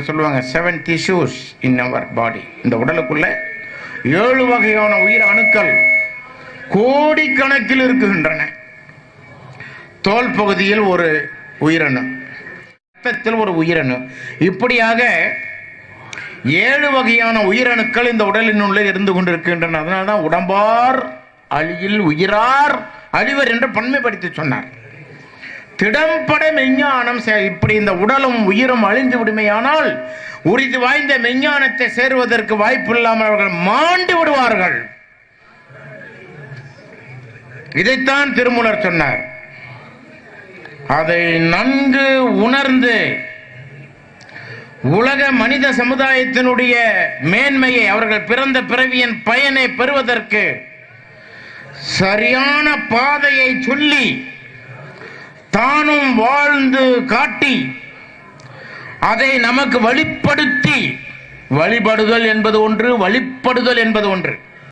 சொல்லுவாங்க 7 tissues in our body. இந்த உடலுக்குள்ள 7 வகையான உயிர் அணுக்கள் கோடிக்கணக்கில் இருக்குகின்றன. தோல் பகுதியில் ஒரு உயிரணு, ரத்தத்தில் ஒரு உயிரணு, இப்படியாக 7 வகையான உயிரணுக்கள் இந்த உடலின் உள்ளே இருந்து கொண்டிருக்கின்றன. அதனால்தான் உடம்பார் அழியில் உயிரார் அழிவர் என்று பன்மைப்படுத்தி சொன்னார். திடம்பட மெஞ்ஞானம். இப்படி இந்த உடலும் உயிரும் அழிந்து விடுமையானால் உறுதி வாய்ந்த மெஞ்ஞானத்தை சேருவதற்கு வாய்ப்பு இல்லாமல் அவர்கள் மாண்டு விடுவார்கள். இதைத்தான் திருமூலர் சொன்னார். அதை நன்கு உணர்ந்து உலக மனித சமுதாயத்தினுடைய மேன்மையை, அவர்கள் பிறந்த பிறவியின் பயனை பெறுவதற்கு சரியான பாதையை சொல்லி தானும் வாழ்ந்து காட்டி அதை நமக்கு வழிப்படுத்தி, வழிபடுதல் என்பது ஒன்று, வழிபடுதல் என்பது ஒன்று.